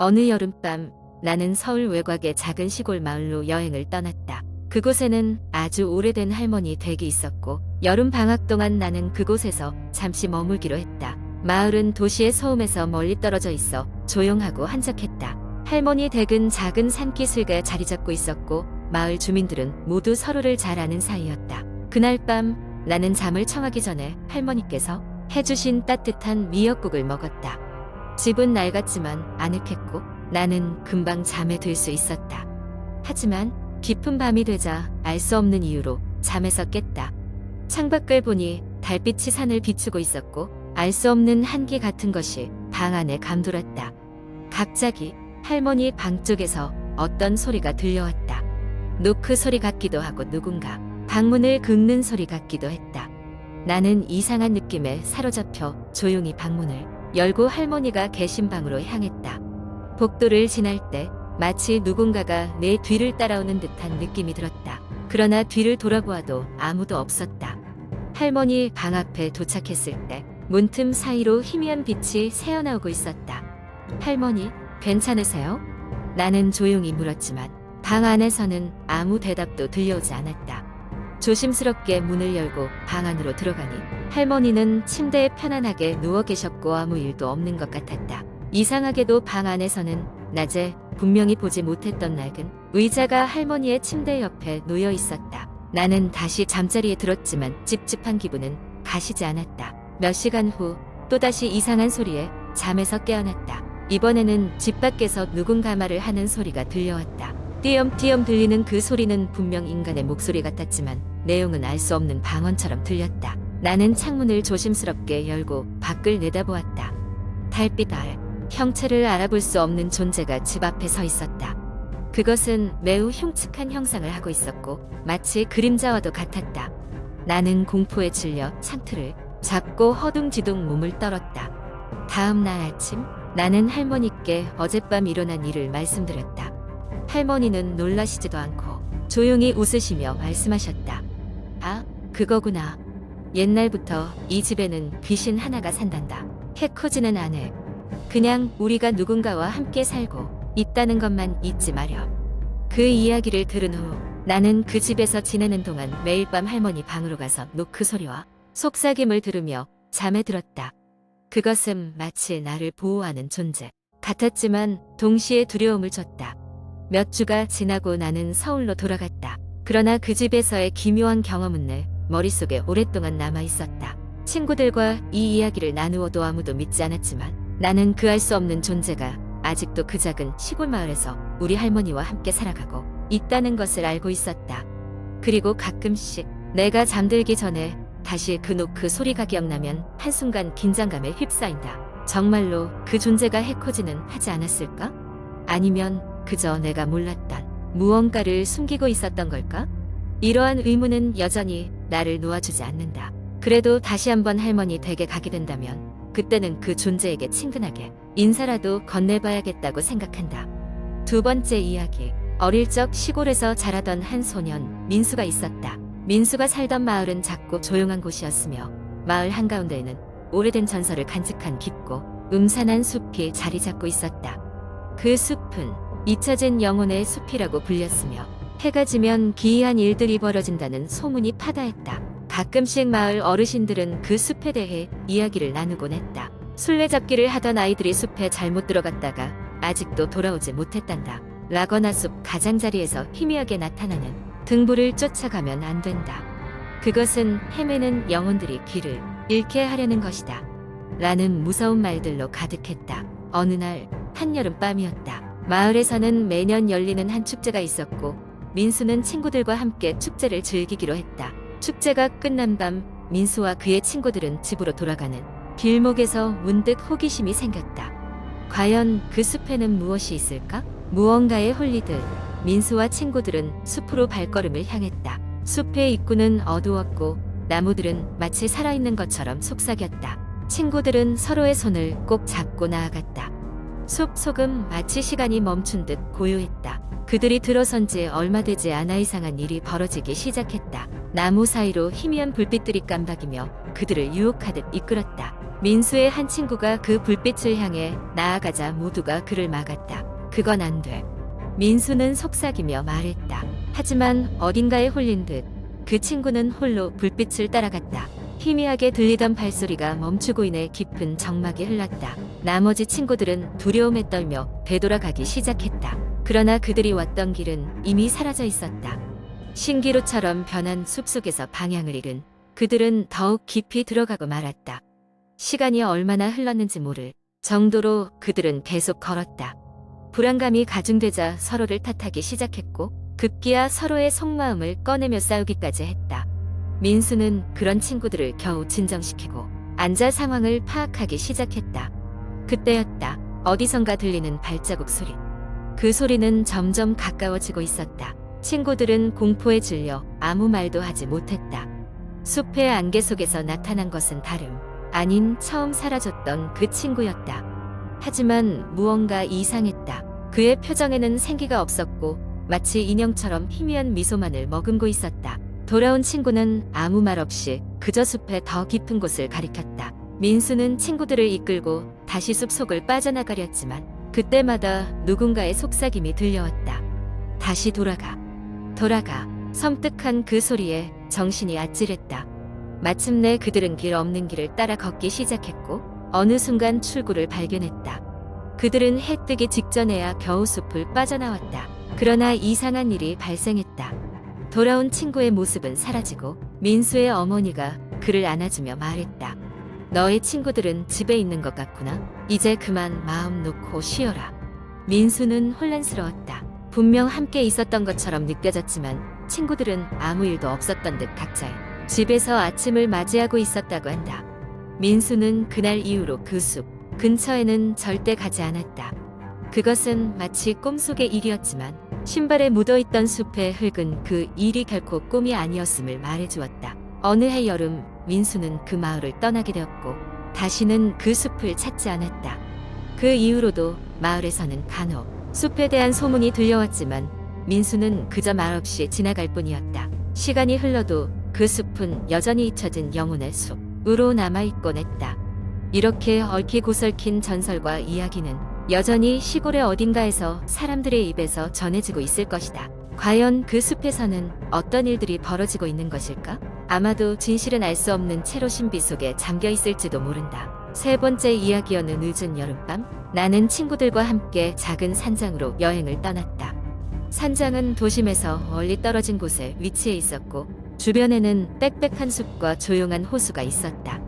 어느 여름밤 나는 서울 외곽의 작은 시골 마을로 여행을 떠났다. 그곳에는 아주 오래된 할머니 댁이 있었고 여름 방학 동안 나는 그곳에서 잠시 머물기로 했다. 마을은 도시의 소음에서 멀리 떨어져 있어 조용하고 한적했다. 할머니 댁은 작은 산기슭에 자리 잡고 있었고 마을 주민들은 모두 서로를 잘 아는 사이였다. 그날 밤 나는 잠을 청하기 전에 할머니께서 해주신 따뜻한 미역국을 먹었다. 집은 낡았지만 아늑했고 나는 금방 잠에 들 수 있었다. 하지만 깊은 밤이 되자 알 수 없는 이유로 잠에서 깼다. 창밖을 보니 달빛이 산을 비추고 있었고 알 수 없는 한기 같은 것이 방 안에 감돌았다. 갑자기 할머니 방 쪽에서 어떤 소리가 들려왔다. 노크 소리 같기도 하고 누군가 방문을 긁는 소리 같기도 했다. 나는 이상한 느낌에 사로잡혀 조용히 방문을 열고 할머니가 계신 방으로 향했다. 복도를 지날 때 마치 누군가가 내 뒤를 따라오는 듯한 느낌이 들었다. 그러나 뒤를 돌아보아도 아무도 없었다. 할머니 방 앞에 도착했을 때 문틈 사이로 희미한 빛이 새어나오고 있었다. 할머니, 괜찮으세요? 나는 조용히 물었지만 방 안에서는 아무 대답도 들려오지 않았다. 조심스럽게 문을 열고 방 안으로 들어가니 할머니는 침대에 편안하게 누워 계셨고 아무 일도 없는 것 같았다. 이상하게도 방 안에서는 낮에 분명히 보지 못했던 낡은 의자가 할머니의 침대 옆에 놓여 있었다. 나는 다시 잠자리에 들었지만 찝찝한 기분은 가시지 않았다. 몇 시간 후 또다시 이상한 소리에 잠에서 깨어났다. 이번에는 집 밖에서 누군가 말을 하는 소리가 들려왔다. 띄엄띄엄 들리는 그 소리는 분명 인간의 목소리 같았지만 내용은 알 수 없는 방언처럼 들렸다. 나는 창문을 조심스럽게 열고 밖을 내다보았다. 달빛 아래 형체를 알아볼 수 없는 존재가 집 앞에 서 있었다. 그것은 매우 흉측한 형상을 하고 있었고 마치 그림자와도 같았다. 나는 공포에 질려 창틀을 잡고 허둥지둥 몸을 떨었다. 다음 날 아침 나는 할머니께 어젯밤 일어난 일을 말씀드렸다. 할머니는 놀라시지도 않고 조용히 웃으시며 말씀하셨다. 아, 그거구나. 옛날부터 이 집에는 귀신 하나가 산단다. 키 커지는 아내. 그냥 우리가 누군가와 함께 살고 있다는 것만 잊지 마렴. 그 이야기를 들은 후 나는 그 집에서 지내는 동안 매일 밤 할머니 방으로 가서 노크 소리와 속삭임을 들으며 잠에 들었다. 그것은 마치 나를 보호하는 존재 같았지만 동시에 두려움을 줬다. 몇 주가 지나고 나는 서울로 돌아갔다. 그러나 그 집에서의 기묘한 경험은 내 머릿속에 오랫동안 남아있었다. 친구들과 이 이야기를 나누어도 아무도 믿지 않았지만 나는 그 알 수 없는 존재가 아직도 그 작은 시골 마을에서 우리 할머니와 함께 살아가고 있다는 것을 알고 있었다. 그리고 가끔씩 내가 잠들기 전에 다시 그 노크 소리가 기억나면 한순간 긴장감에 휩싸인다. 정말로 그 존재가 해코지는 하지 않았을까? 아니면 그저 내가 몰랐던 무언가를 숨기고 있었던 걸까? 이러한 의문은 여전히 나를 놓아주지 않는다. 그래도 다시 한번 할머니 댁에 가게 된다면 그때는 그 존재에게 친근하게 인사라도 건네봐야겠다고 생각한다. 두 번째 이야기. 어릴 적 시골에서 자라던 한 소년 민수가 있었다. 민수가 살던 마을은 작고 조용한 곳이었으며 마을 한가운데에는 오래된 전설을 간직한 깊고 음산한 숲이 자리 잡고 있었다. 그 숲은 잊혀진 영혼의 숲이라고 불렸으며 해가 지면 기이한 일들이 벌어진다는 소문이 파다했다. 가끔씩 마을 어르신들은 그 숲에 대해 이야기를 나누곤 했다. 술래잡기를 하던 아이들이 숲에 잘못 들어갔다가 아직도 돌아오지 못했단다. 라거나 숲 가장자리에서 희미하게 나타나는 등불을 쫓아가면 안 된다. 그것은 헤매는 영혼들이 길을 잃게 하려는 것이다. 라는 무서운 말들로 가득했다. 어느 날 한여름 밤이었다. 마을에서는 매년 열리는 한 축제가 있었고 민수는 친구들과 함께 축제를 즐기기로 했다. 축제가 끝난 밤 민수와 그의 친구들은 집으로 돌아가는 길목에서 문득 호기심이 생겼다. 과연 그 숲에는 무엇이 있을까? 무언가에 홀리듯 민수와 친구들은 숲으로 발걸음을 향했다. 숲의 입구는 어두웠고 나무들은 마치 살아있는 것처럼 속삭였다. 친구들은 서로의 손을 꼭 잡고 나아갔다. 숲 속은 마치 시간이 멈춘 듯 고요했다. 그들이 들어선 지 얼마 되지 않아 이상한 일이 벌어지기 시작했다. 나무 사이로 희미한 불빛들이 깜박이며 그들을 유혹하듯 이끌었다. 민수의 한 친구가 그 불빛을 향해 나아가자 모두가 그를 막았다. 그건 안 돼. 민수는 속삭이며 말했다. 하지만 어딘가에 홀린 듯 그 친구는 홀로 불빛을 따라갔다. 희미하게 들리던 발소리가 멈추고 이내 깊은 정막이 흘렀다. 나머지 친구들은 두려움에 떨며 되돌아가기 시작했다. 그러나 그들이 왔던 길은 이미 사라져 있었다. 신기루처럼 변한 숲속에서 방향을 잃은 그들은 더욱 깊이 들어가고 말았다. 시간이 얼마나 흘렀는지 모를 정도로 그들은 계속 걸었다. 불안감이 가중되자 서로를 탓하기 시작했고 급기야 서로의 속마음을 꺼내며 싸우기까지 했다. 민수는 그런 친구들을 겨우 진정시키고 앉아 상황을 파악하기 시작했다. 그때였다. 어디선가 들리는 발자국 소리. 그 소리는 점점 가까워지고 있었다. 친구들은 공포에 질려 아무 말도 하지 못했다. 숲의 안개 속에서 나타난 것은 다름 아닌 처음 사라졌던 그 친구였다. 하지만 무언가 이상했다. 그의 표정에는 생기가 없었고 마치 인형처럼 희미한 미소만을 머금고 있었다. 돌아온 친구는 아무 말 없이 그저 숲의 더 깊은 곳을 가리켰다. 민수는 친구들을 이끌고 다시 숲속을 빠져나가려 했지만 그때마다 누군가의 속삭임이 들려왔다. 다시 돌아가. 섬뜩한 그 소리에 정신이 아찔했다. 마침내 그들은 길 없는 길을 따라 걷기 시작했고 어느 순간 출구를 발견했다. 그들은 해 뜨기 직전에야 겨우 숲을 빠져나왔다. 그러나 이상한 일이 발생했다. 돌아온 친구의 모습은 사라지고 민수의 어머니가 그를 안아주며 말했다. 너의 친구들은 집에 있는 것 같구나. 이제 그만 마음 놓고 쉬어라. 민수는 혼란스러웠다. 분명 함께 있었던 것처럼 느껴졌지만 친구들은 아무 일도 없었던 듯 각자의 집에서 아침을 맞이하고 있었다고 한다. 민수는 그날 이후로 그 숲 근처에는 절대 가지 않았다. 그것은 마치 꿈속의 일이었지만 신발에 묻어있던 숲의 흙은 그 일이 결코 꿈이 아니었음을 말해주었다. 어느 해 여름 민수는 그 마을을 떠나게 되었고 다시는 그 숲을 찾지 않았다. 그 이후로도 마을에서는 간혹 숲에 대한 소문이 들려왔지만 민수는 그저 말없이 지나갈 뿐이었다. 시간이 흘러도 그 숲은 여전히 잊혀진 영혼의 숲으로 남아있곤 했다. 이렇게 얽히고 설킨 전설과 이야기는 여전히 시골의 어딘가에서 사람들의 입에서 전해지고 있을 것이다. 과연 그 숲에서는 어떤 일들이 벌어지고 있는 것일까? 아마도 진실은 알 수 없는 채로 신비 속에 잠겨 있을지도 모른다. 세 번째 이야기. 어느 늦은 여름밤 나는 친구들과 함께 작은 산장으로 여행을 떠났다. 산장은 도심에서 멀리 떨어진 곳에 위치해 있었고 주변에는 빽빽한 숲과 조용한 호수가 있었다.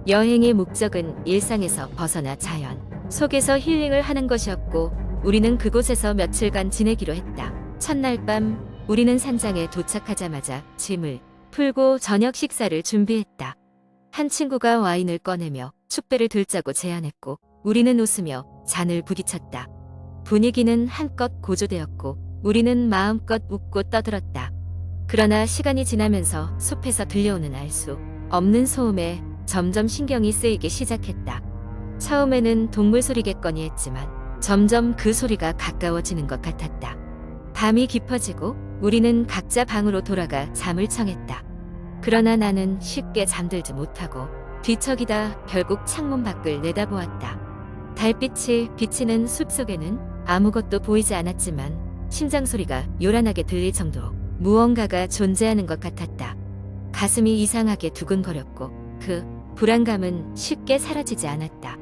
여행의 목적은 일상에서 벗어나 자연 속에서 힐링을 하는 것이었고 우리는 그곳에서 며칠간 지내기로 했다. 첫날 밤 우리는 산장에 도착하자마자 짐을 풀고 저녁 식사를 준비했다. 한 친구가 와인을 꺼내며 축배를 들자고 제안했고 우리는 웃으며 잔을 부딪혔다. 분위기는 한껏 고조되었고 우리는 마음껏 웃고 떠들었다. 그러나 시간이 지나면서 숲에서 들려오는 알 수 없는 소음에 점점 신경이 쓰이기 시작했다. 처음에는 동물 소리겠거니 했지만 점점 그 소리가 가까워지는 것 같았다. 밤이 깊어지고 우리는 각자 방으로 돌아가 잠을 청했다. 그러나 나는 쉽게 잠들지 못하고 뒤척이다 결국 창문 밖을 내다보았다. 달빛이 비치는 숲속에는 아무것도 보이지 않았지만 심장 소리가 요란하게 들릴 정도로 무언가가 존재하는 것 같았다. 가슴이 이상하게 두근거렸고 그 불안감은 쉽게 사라지지 않았다.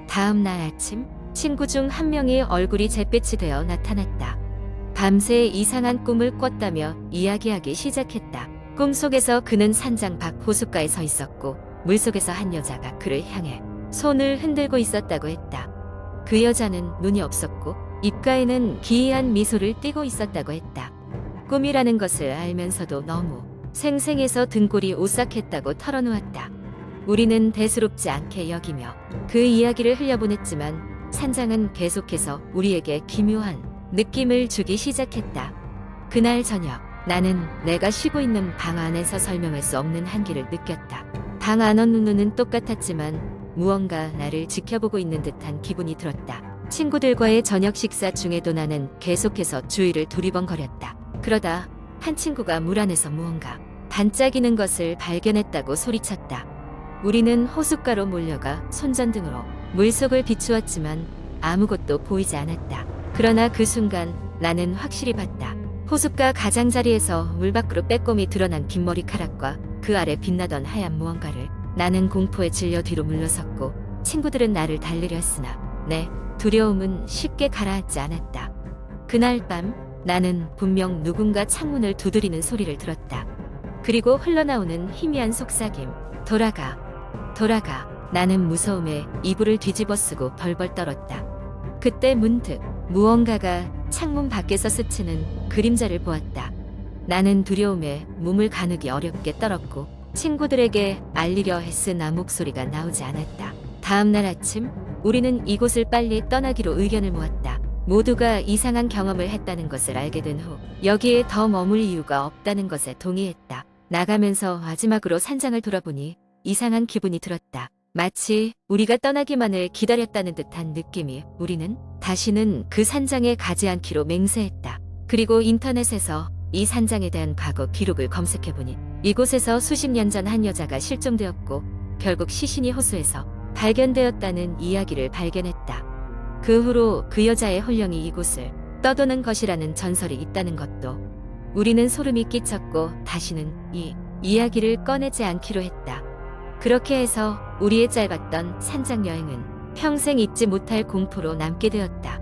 다음 날 아침 친구 중 한 명의 얼굴이 잿빛이 되어 나타났다. 밤새 이상한 꿈을 꿨다며 이야기하기 시작했다. 꿈속에서 그는 산장 밖 호숫가에 서 있었고 물속에서 한 여자가 그를 향해 손을 흔들고 있었다고 했다. 그 여자는 눈이 없었고 입가에는 기이한 미소를 띠고 있었다고 했다. 꿈이라는 것을 알면서도 너무 생생해서 등골이 오싹했다고 털어놓았다. 우리는 대수롭지 않게 여기며 그 이야기를 흘려보냈지만 산장은 계속해서 우리에게 기묘한 느낌을 주기 시작했다. 그날 저녁 나는 내가 쉬고 있는 방 안에서 설명할 수 없는 한기를 느꼈다. 방 안의 눈은 똑같았지만 무언가 나를 지켜보고 있는 듯한 기분이 들었다. 친구들과의 저녁 식사 중에도 나는 계속해서 주위를 두리번거렸다. 그러다 한 친구가 물 안에서 무언가 반짝이는 것을 발견했다고 소리쳤다. 우리는 호숫가로 몰려가 손전등으로 물속을 비추었지만 아무것도 보이지 않았다. 그러나 그 순간 나는 확실히 봤다. 호숫가 가장자리에서 물 밖으로 빼꼼히 드러난 긴 머리카락과 그 아래 빛나던 하얀 무언가를. 나는 공포에 질려 뒤로 물러섰고 친구들은 나를 달래려 했으나 내 두려움은 쉽게 가라앉지 않았다. 그날 밤 나는 분명 누군가 창문을 두드리는 소리를 들었다. 그리고 흘러나오는 희미한 속삭임. 돌아가. 돌아가. 나는 무서움에 이불을 뒤집어 쓰고 벌벌 떨었다. 그때 문득 무언가가 창문 밖에서 스치는 그림자를 보았다. 나는 두려움에 몸을 가누기 어렵게 떨었고 친구들에게 알리려 애쓰나 목소리가 나오지 않았다. 다음 날 아침 우리는 이곳을 빨리 떠나기로 의견을 모았다. 모두가 이상한 경험을 했다는 것을 알게 된 후 여기에 더 머물 이유가 없다는 것에 동의했다. 나가면서 마지막으로 산장을 돌아보니 이상한 기분이 들었다. 마치 우리가 떠나기만을 기다렸다는 듯한 느낌이. 우리는 다시는 그 산장에 가지 않기로 맹세했다. 그리고 인터넷에서 이 산장에 대한 과거 기록을 검색해보니 이곳에서 수십 년 전 한 여자가 실종되었고 결국 시신이 호수에서 발견되었다는 이야기를 발견했다. 그 후로 그 여자의 혼령이 이곳을 떠도는 것이라는 전설이 있다는 것도 우리는 소름이 끼쳤고 다시는 이 이야기를 꺼내지 않기로 했다. 그렇게 해서 우리의 짧았던 산장 여행은 평생 잊지 못할 공포로 남게 되었다.